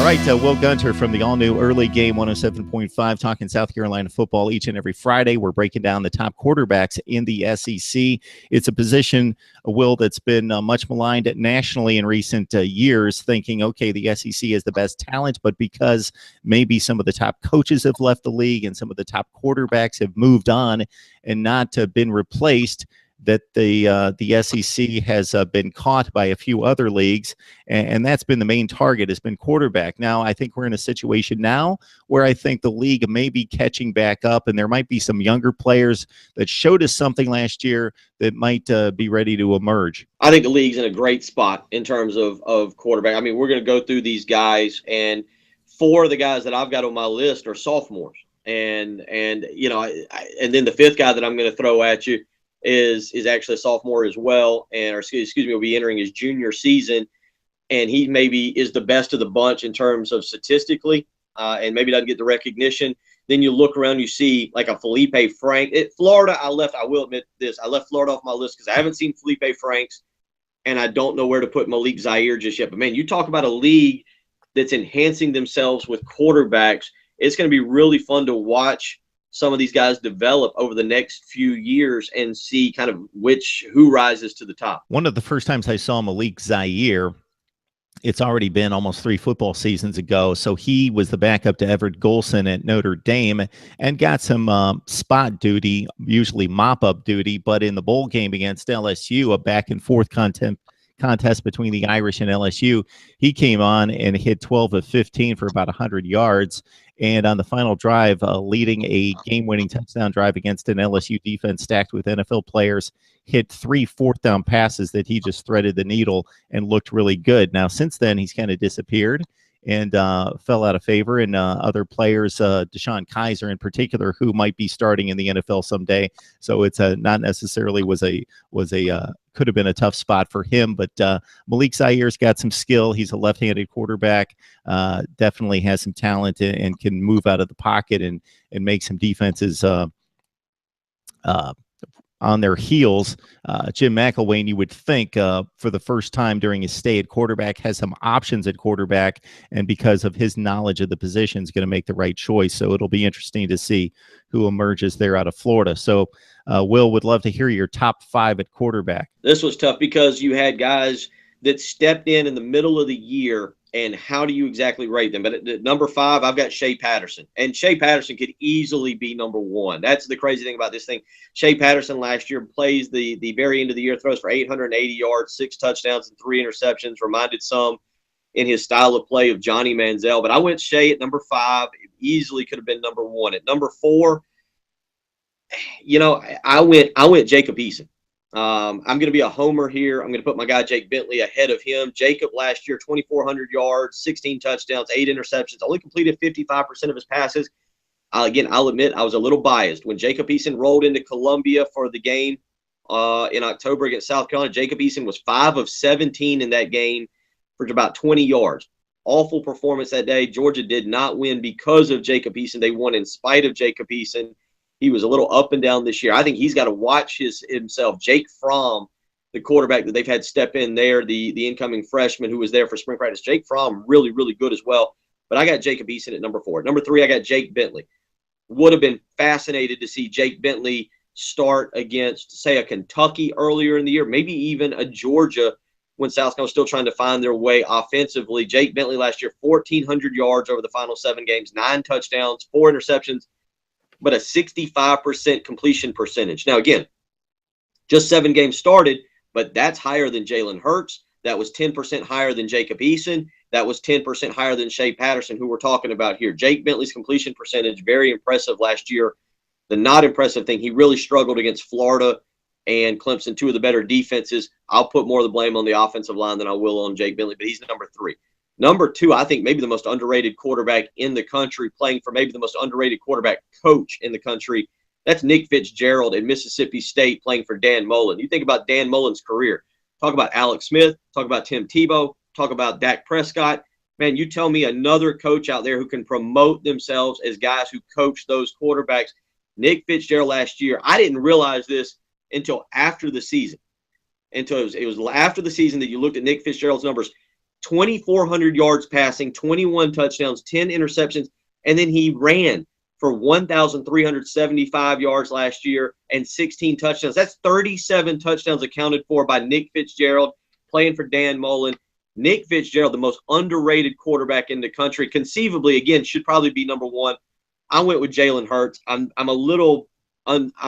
All right, Will Gunter from the all-new Early Game 107.5, talking South Carolina football each and every Friday. We're breaking down the top quarterbacks in the SEC. It's a position, Will, that's been much maligned nationally in recent years, thinking, okay, the SEC is the best talent, but because maybe some of the top coaches have left the league and some of the top quarterbacks have moved on and not been replaced, that the SEC has been caught by a few other leagues, and that's been the main target, has been quarterback. Now, I think we're in a situation now where I think the league may be catching back up, and there might be some younger players that showed us something last year that might be ready to emerge. I think the league's in a great spot in terms of quarterback. I mean, we're going to go through these guys, and 4 of the guys that I've got on my list are sophomores. And you know, and then the 5th guy that I'm going to throw at you is actually a sophomore as well, and or excuse me, will be entering his junior season, and he maybe is the best of the bunch in terms of statistically, and maybe doesn't get the recognition. Then you look around, you see like a Felipe Frank. Florida, I will admit this, I left Florida off my list because I haven't seen Felipe Franks, and I don't know where to put Malik Zaire just yet. But man, you talk about a league that's enhancing themselves with quarterbacks. It's going to be really fun to watch some of these guys develop over the next few years and see kind of who rises to the top. One of the first times I saw Malik Zaire, it's already been almost 3 football seasons ago. So he was the backup to Everett Golson at Notre Dame and got some spot duty, usually mop-up duty, but in the bowl game against LSU, a back-and-forth contest between the Irish and LSU, he came on and hit 12 of 15 for about 100 yards. And on the final drive, leading a game-winning touchdown drive against an LSU defense stacked with NFL players, hit 3 fourth-down passes that he just threaded the needle and looked really good. Now, since then, he's kind of disappeared and fell out of favor. And other players, Deshaun Kaiser in particular, who might be starting in the NFL someday. So it's not necessarily could have been a tough spot for him. But Malik Zaire's got some skill. He's a left-handed quarterback. Definitely has some talent and can move out of the pocket and make some defenses on their heels. Jim McElwain, you would think, for the first time during his stay at quarterback, has some options at quarterback, and because of his knowledge of the position, is going to make the right choice. So it'll be interesting to see who emerges there out of Florida. So, Will, would love to hear your top 5 at quarterback. This was tough because you had guys that stepped in the middle of the year, and how do you exactly rate them? But at number 5, I've got Shea Patterson. And Shea Patterson could easily be number 1. That's the crazy thing about this thing. Shea Patterson last year plays the very end of the year, throws for 880 yards, 6 touchdowns, and 3 interceptions. Reminded some in his style of play of Johnny Manziel. But I went Shea at number 5. It easily could have been number 1. At number 4, you know, I went Jacob Eason. I'm going to be a homer here. I'm going to put my guy Jake Bentley ahead of him. Jacob last year, 2,400 yards, 16 touchdowns, 8 interceptions, only completed 55% of his passes. Again, I'll admit I was a little biased. When Jacob Eason rolled into Columbia for the game in October against South Carolina, Jacob Eason was 5 of 17 in that game for about 20 yards. Awful performance that day. Georgia did not win because of Jacob Eason. They won in spite of Jacob Eason. He was a little up and down this year. I think he's got to watch himself. Jake Fromm, the quarterback that they've had step in there, the incoming freshman who was there for spring practice. Jake Fromm, really, really good as well. But I got Jacob Eason at number 4. At number 3, I got Jake Bentley. Would have been fascinated to see Jake Bentley start against, say, a Kentucky earlier in the year, maybe even a Georgia when South Carolina was still trying to find their way offensively. Jake Bentley last year, 1,400 yards over the final 7 games, 9 touchdowns, 4 interceptions, but a 65% completion percentage. Now, again, just 7 games started, but that's higher than Jalen Hurts. That was 10% higher than Jacob Eason. That was 10% higher than Shea Patterson, who we're talking about here. Jake Bentley's completion percentage, very impressive last year. The not impressive thing, he really struggled against Florida and Clemson, 2 of the better defenses. I'll put more of the blame on the offensive line than I will on Jake Bentley, but he's number 3. Number 2, I think maybe the most underrated quarterback in the country, playing for maybe the most underrated quarterback coach in the country. That's Nick Fitzgerald at Mississippi State playing for Dan Mullen. You think about Dan Mullen's career. Talk about Alex Smith. Talk about Tim Tebow. Talk about Dak Prescott. Man, you tell me another coach out there who can promote themselves as guys who coach those quarterbacks. Nick Fitzgerald last year, I didn't realize this until after the season. Until it was after the season that you looked at Nick Fitzgerald's numbers. 2,400 yards passing, 21 touchdowns, 10 interceptions, and then he ran for 1,375 yards last year and 16 touchdowns. That's 37 touchdowns accounted for by Nick Fitzgerald playing for Dan Mullen. Nick Fitzgerald, the most underrated quarterback in the country, conceivably, again, should probably be number one. I went with Jalen Hurts. I'm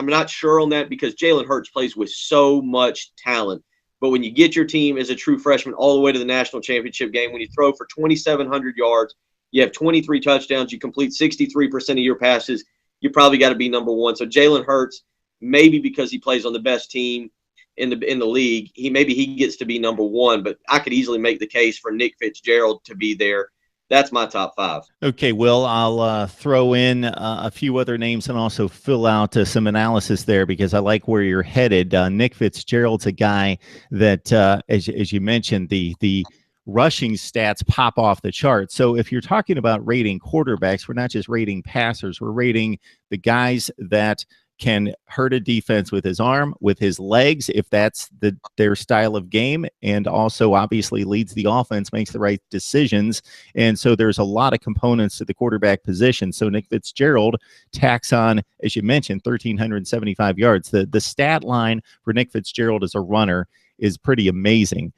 not sure on that because Jalen Hurts plays with so much talent. But when you get your team as a true freshman all the way to the national championship game, when you throw for 2,700 yards, you have 23 touchdowns, you complete 63% of your passes, you probably got to be number one. So Jalen Hurts, maybe because he plays on the best team in the league, he gets to be number one. But I could easily make the case for Nick Fitzgerald to be there. That's my top five. Okay, Will, I'll throw in a few other names and also fill out some analysis there because I like where you're headed. Nick Fitzgerald's a guy that, as you mentioned, the rushing stats pop off the chart. So if you're talking about rating quarterbacks, we're not just rating passers, we're rating the guys that can hurt a defense with his arm, with his legs, if that's their style of game, and also obviously leads the offense, makes the right decisions. And so there's a lot of components to the quarterback position. So Nick Fitzgerald tacks on, as you mentioned, 1,375 yards. The stat line for Nick Fitzgerald as a runner is pretty amazing.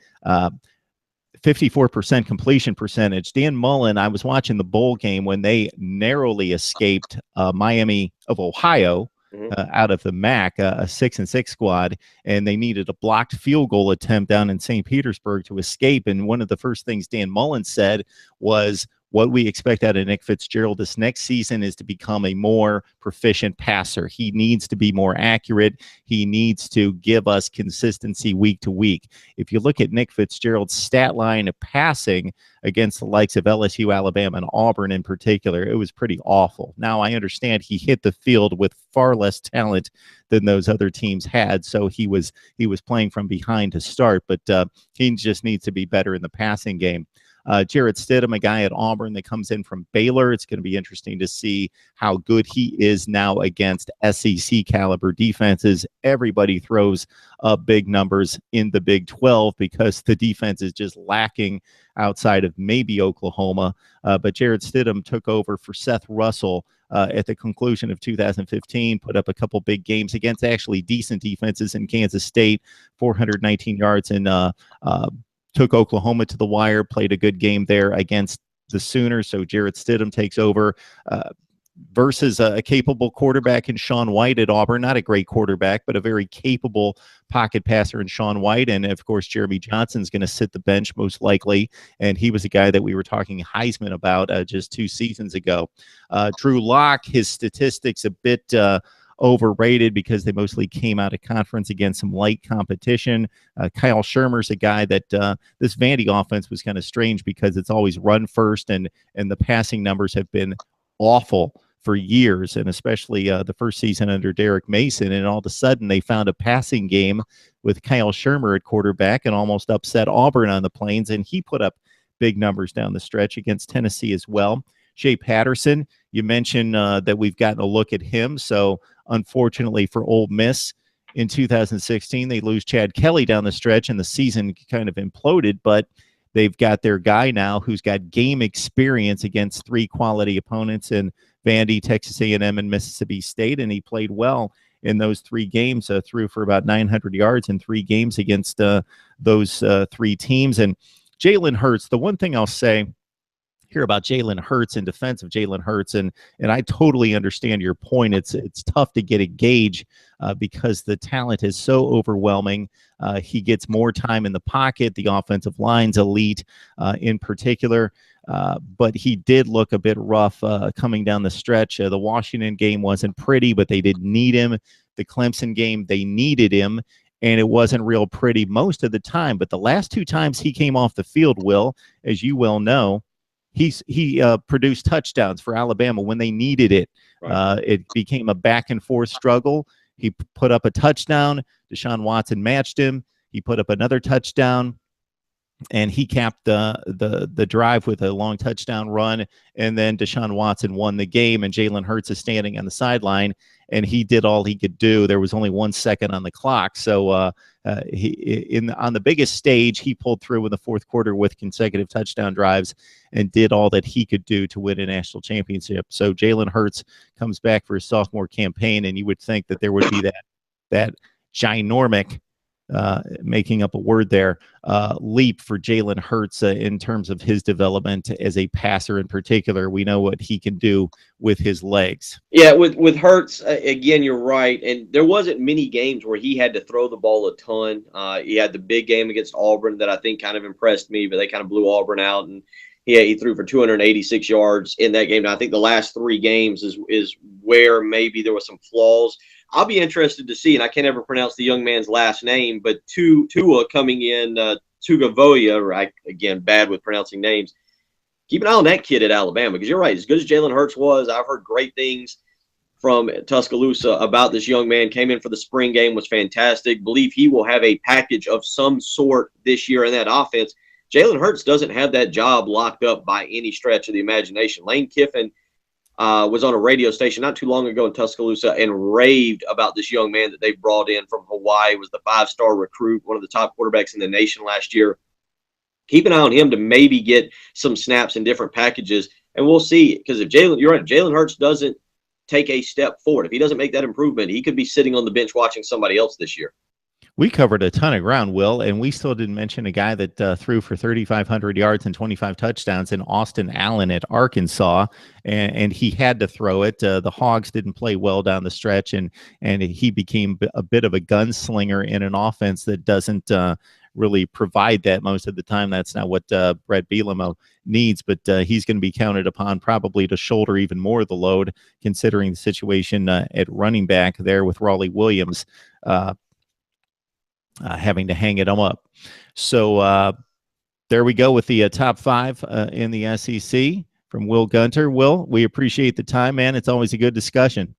54% completion percentage. Dan Mullen, I was watching the bowl game when they narrowly escaped Miami of Ohio, out of the MAC, a 6-6 squad, and they needed a blocked field goal attempt down in St. Petersburg to escape. And one of the first things Dan Mullen said was, what we expect out of Nick Fitzgerald this next season is to become a more proficient passer. He needs to be more accurate. He needs to give us consistency week to week. If you look at Nick Fitzgerald's stat line of passing against the likes of LSU, Alabama, and Auburn in particular, it was pretty awful. Now, I understand he hit the field with far less talent than those other teams had, so he was playing from behind to start, but he just needs to be better in the passing game. Jarrett Stidham, a guy at Auburn that comes in from Baylor. It's going to be interesting to see how good he is now against SEC caliber defenses. Everybody throws up big numbers in the Big 12 because the defense is just lacking outside of maybe Oklahoma. But Jarrett Stidham took over for Seth Russell at the conclusion of 2015, put up a couple big games against actually decent defenses in Kansas State, 419 yards in took Oklahoma to the wire, played a good game there against the Sooners. So Jarrett Stidham takes over versus a capable quarterback in Sean White at Auburn. Not a great quarterback, but a very capable pocket passer in Sean White. And, of course, Jeremy Johnson's going to sit the bench most likely. And he was a guy that we were talking Heisman about just 2 seasons ago. Drew Lock, his statistics a bit overrated because they mostly came out of conference against some light competition. Kyle Shermer's a guy that this Vandy offense was kind of strange because it's always run first, and the passing numbers have been awful for years, and especially the first season under Derek Mason. And all of a sudden they found a passing game with Kyle Shermer at quarterback and almost upset Auburn on the Plains, and he put up big numbers down the stretch against Tennessee as well. Shea Patterson, you mentioned that we've gotten a look at him. So unfortunately for Ole Miss in 2016, they lose Chad Kelly down the stretch and the season kind of imploded, but they've got their guy now who's got game experience against 3 quality opponents in Vandy, Texas A&M, and Mississippi State, and he played well in those 3 games, threw for about 900 yards in 3 games against those 3 teams. And Jalen Hurts, the one thing I'll say here about Jalen Hurts, in defense of Jalen Hurts, and I totally understand your point. It's tough to get a gauge because the talent is so overwhelming. He gets more time in the pocket. The offensive line's elite in particular. But he did look a bit rough coming down the stretch. The Washington game wasn't pretty, but they didn't need him. The Clemson game, they needed him, and it wasn't real pretty most of the time. But the last 2 times he came off the field, Will, as you well know, he produced touchdowns for Alabama when they needed it. Right. It became a back-and-forth struggle. He put up a touchdown. Deshaun Watson matched him. He put up another touchdown. and he capped the drive with a long touchdown run. And then Deshaun Watson won the game, and Jalen Hurts is standing on the sideline, and he did all he could do. There was only 1 second on the clock, so on the biggest stage, he pulled through in the fourth quarter with consecutive touchdown drives and did all that he could do to win a national championship. So Jalen Hurts comes back for his sophomore campaign, and you would think that there would be that ginormic, making up a word there, leap for Jalen Hurts in terms of his development as a passer in particular. We know what he can do with his legs. Yeah, with Hurts, again, you're right. And there wasn't many games where he had to throw the ball a ton. He had the big game against Auburn that I think kind of impressed me, but they kind of blew Auburn out. And he threw for 286 yards in that game. And I think the last 3 games is where maybe there were some flaws. I'll be interested to see, and I can't ever pronounce the young man's last name, but Tua coming in, Tugavoya, right? Again, bad with pronouncing names. Keep an eye on that kid at Alabama, because you're right. As good as Jalen Hurts was, I've heard great things from Tuscaloosa about this young man. Came in for the spring game, was fantastic. Believe he will have a package of some sort this year in that offense. Jalen Hurts doesn't have that job locked up by any stretch of the imagination. Lane Kiffin was on a radio station not too long ago in Tuscaloosa and raved about this young man that they brought in from Hawaii. Was the 5-star recruit, one of the top quarterbacks in the nation last year. Keep an eye on him to maybe get some snaps in different packages, and we'll see. Because if you're right, Jalen Hurts doesn't take a step forward, if he doesn't make that improvement, he could be sitting on the bench watching somebody else this year. We covered a ton of ground, Will, and we still didn't mention a guy that threw for 3,500 yards and 25 touchdowns in Austin Allen at Arkansas, and he had to throw it. The Hogs didn't play well down the stretch, and he became a bit of a gunslinger in an offense that doesn't really provide that most of the time. That's not what Brett Bielema needs, but he's going to be counted upon probably to shoulder even more of the load, considering the situation at running back there with Raleigh Williams having to hang it up. So there we go with the top 5 in the SEC from Will Gunter. Will, we appreciate the time, man. It's always a good discussion.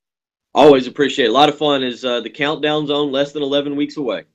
Always appreciate it. A lot of fun. Is the countdown zone less than 11 weeks away?